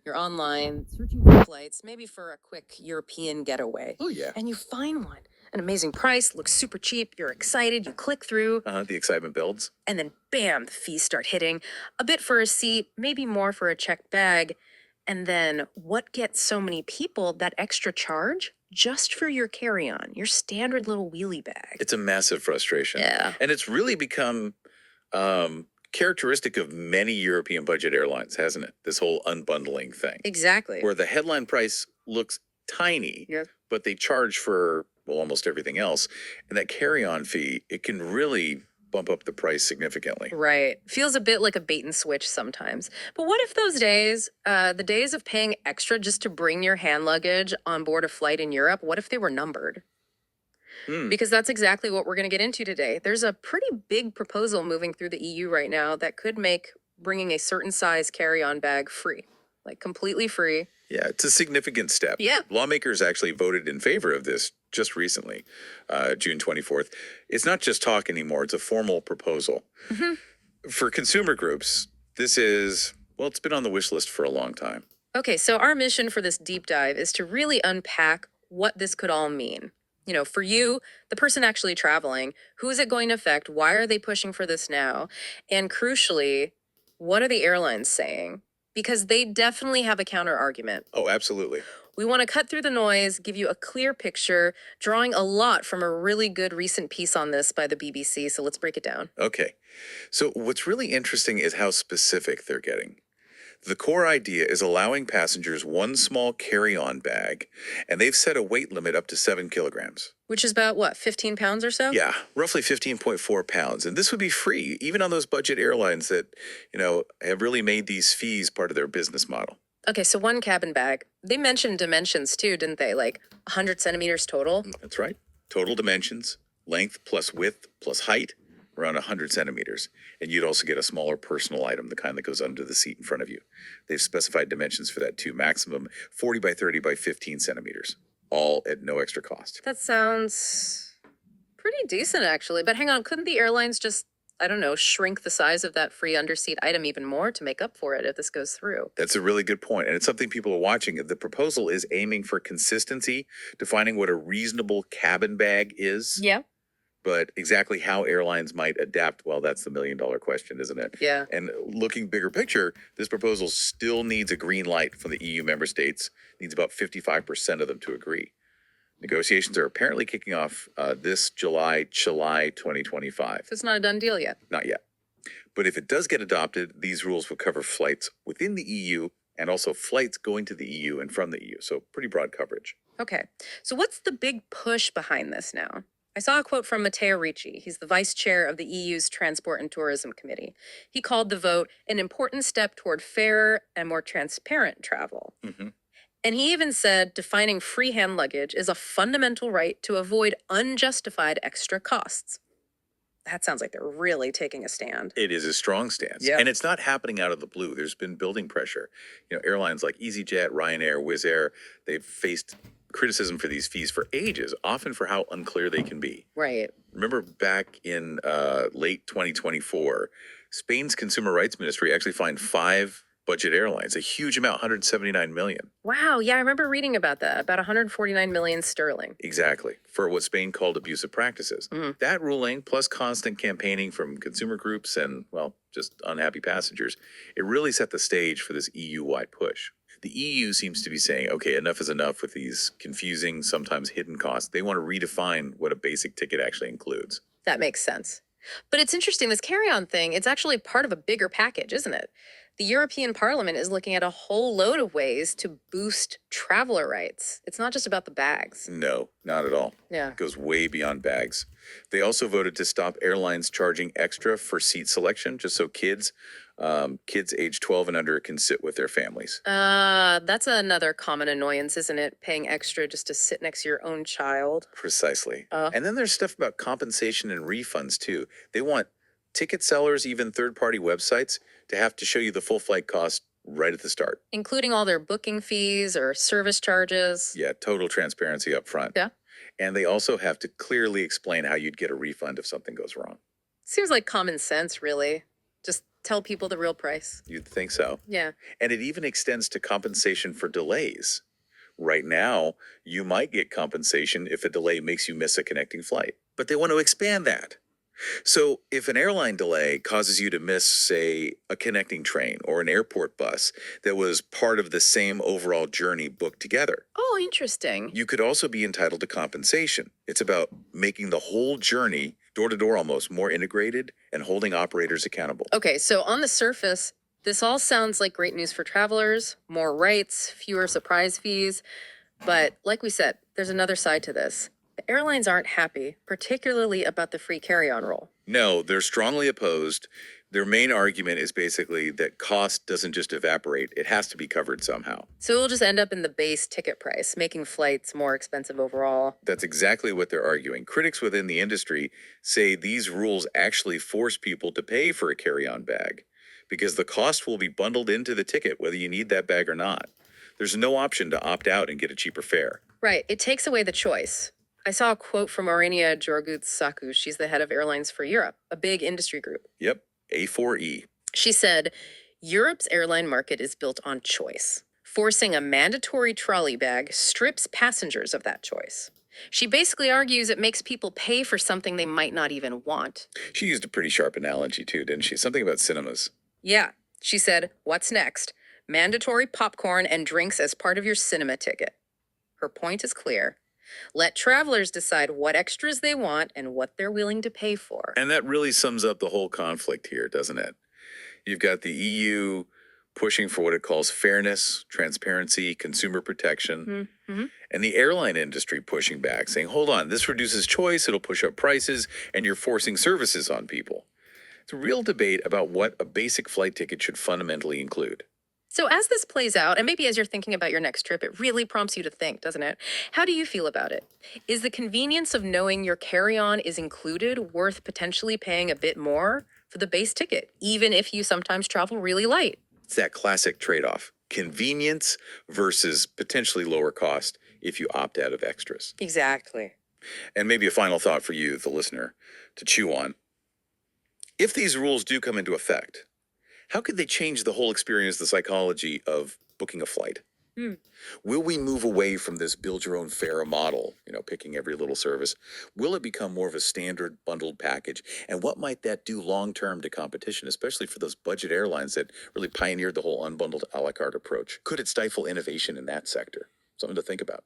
You're online, searching for flights, maybe for a quick European getaway. Oh, yeah. And you find one. An amazing price, looks super cheap, you're excited, you click through, The excitement builds. and then bam, the fees start hitting. A bit for a seat, maybe more for a checked bag. And then what gets so many people that extra charge? Just for your carry-on, your standard little wheelie bag. It's a massive frustration. Yeah. And it's really become characteristic of many European budget airlines, hasn't it? This whole unbundling thing. Exactly. Where the headline price looks tiny, but they charge for, well, almost everything else. And that carry-on fee, it can really bump up the price significantly. Right. Feels a bit like a bait and switch sometimes. But what if those days, the days of paying extra just to bring your hand luggage on board a flight in Europe, what if they were numbered? Because that's exactly what we're going to get into today. There's a pretty big proposal moving through the EU right now that could make bringing a certain size carry-on bag free, like completely free. Yeah, it's a significant step. Yeah. Lawmakers actually voted in favor of this just recently, June 24th. It's not just talk anymore, it's a formal proposal. For consumer groups, this is, well, it's been on the wish list for a long time. Okay, so our mission for this deep dive is to really unpack what this could all mean. You know, for you, the person actually traveling, who is it going to affect? Why are they pushing for this now? And crucially, what are the airlines saying? Because they definitely have a counter argument. Oh, absolutely. We want to cut through the noise, give you a clear picture, drawing a lot from a really good recent piece on this by the BBC. So let's break it down. Okay. So what's really interesting is how specific they're getting. The core idea is allowing passengers one small carry-on bag, and they've set a weight limit up to 7 kilograms. Which is about, what, 15 pounds or so? Yeah, roughly 15.4 pounds. And this would be free, even on those budget airlines that, have really made these fees part of their business model. Okay, so one cabin bag. They mentioned dimensions too, didn't they? Like 100 centimeters total? That's right. Total dimensions, length plus width plus height, around 100 centimeters. And you'd also get a smaller personal item, the kind that goes under the seat in front of you. They've specified dimensions for that too, maximum 40 by 30 by 15 centimeters, all at no extra cost. That sounds pretty decent, actually. But hang on, couldn't the airlines just, I don't know, shrink the size of that free underseat item even more to make up for it if this goes through? That's a really good point. And it's something people are watching. The proposal is aiming for consistency, defining what a reasonable cabin bag is. Yeah. But exactly how airlines might adapt, well, that's the million-dollar question, isn't it? Yeah. And looking bigger picture, this proposal still needs a green light from the EU member states, needs about 55% of them to agree. Negotiations are apparently kicking off this July 2025. So it's not a done deal yet? Not yet. But if it does get adopted, these rules will cover flights within the EU and also flights going to the EU and from the EU. So pretty broad coverage. Okay. So what's the big push behind this now? I saw a quote from Matteo Ricci. He's the vice chair of the EU's Transport and Tourism Committee. He called the vote an important step toward fairer and more transparent travel. And he even said defining free hand luggage is a fundamental right to avoid unjustified extra costs. That sounds like they're really taking a stand. It is a strong stance. Yep. And it's not happening out of the blue. There's been building pressure. Airlines like EasyJet, Ryanair, Wizz Air, they've faced criticism for these fees for ages, often for how unclear they can be. Right. Remember back in late 2024, Spain's Consumer Rights Ministry actually fined 5 budget airlines, a huge amount, 179 million. Wow. Yeah, I remember reading about that, about 149 million sterling. Exactly, for what Spain called abusive practices. That ruling, plus constant campaigning from consumer groups and, well, just unhappy passengers, it really set the stage for this EU-wide push. The EU seems to be saying, okay, enough is enough with these confusing, sometimes hidden costs. They want to redefine what a basic ticket actually includes. That makes sense. But it's interesting, this carry-on thing, it's actually part of a bigger package, isn't it? The European Parliament is looking at a whole load of ways to boost traveler rights. It's not just about the bags. No, not at all. Yeah. It goes way beyond bags. They also voted to stop airlines charging extra for seat selection, just so kids age 12 and under can sit with their families. That's another common annoyance, isn't it? Paying extra just to sit next to your own child. Precisely. And then there's stuff about compensation and refunds, too. They want ticket sellers, even third-party websites, to have to show you the full flight cost right at the start. Including all their booking fees or service charges. Yeah, total transparency up front. Yeah. And they also have to clearly explain how you'd get a refund if something goes wrong. Seems like common sense, really. Just tell people the real price. You'd think so. Yeah. And it even extends to compensation for delays. Right now, you might get compensation if a delay makes you miss a connecting flight, but they want to expand that. So, if an airline delay causes you to miss, say, a connecting train or an airport bus that was part of the same overall journey booked together, Oh, interesting. you could also be entitled to compensation. It's about making the whole journey, door to door almost, more integrated and holding operators accountable. Okay, so on the surface, this all sounds like great news for travelers, more rights, fewer surprise fees. But like we said, there's another side to this. The airlines aren't happy, particularly about the free carry on rule. No, they're strongly opposed. Their main argument is basically that cost doesn't just evaporate, it has to be covered somehow. So it'll just end up in the base ticket price, making flights more expensive overall. That's exactly what they're arguing. Critics within the industry say these rules actually force people to pay for a carry on bag because the cost will be bundled into the ticket whether you need that bag or not. There's no option to opt out and get a cheaper fare. Right, it takes away the choice. I saw a quote from Aurenia Georgouts-Sakou. She's the head of Airlines for Europe, a big industry group. Yep, A4E. She said, Europe's airline market is built on choice. Forcing a mandatory trolley bag strips passengers of that choice. She basically argues it makes people pay for something they might not even want. She used a pretty sharp analogy too, didn't she? Something about cinemas. Yeah, she said, what's next? Mandatory popcorn and drinks as part of your cinema ticket. Her point is clear. Let travelers decide what extras they want and what they're willing to pay for. And that really sums up the whole conflict here, doesn't it? You've got the EU pushing for what it calls fairness, transparency, consumer protection, and the airline industry pushing back, saying, hold on, this reduces choice, it'll push up prices, and you're forcing services on people. It's a real debate about what a basic flight ticket should fundamentally include. So as this plays out, and maybe as you're thinking about your next trip, it really prompts you to think, doesn't it? How do you feel about it? Is the convenience of knowing your carry-on is included worth potentially paying a bit more for the base ticket, even if you sometimes travel really light? It's that classic trade-off, convenience versus potentially lower cost if you opt out of extras. Exactly. And maybe a final thought for you, the listener, to chew on. If these rules do come into effect, how could they change the whole experience, the psychology of booking a flight? Will we move away from this build your own fare model, picking every little service? Will it become more of a standard bundled package? And what might that do long term to competition, especially for those budget airlines that really pioneered the whole unbundled a la carte approach? Could it stifle innovation in that sector? Something to think about.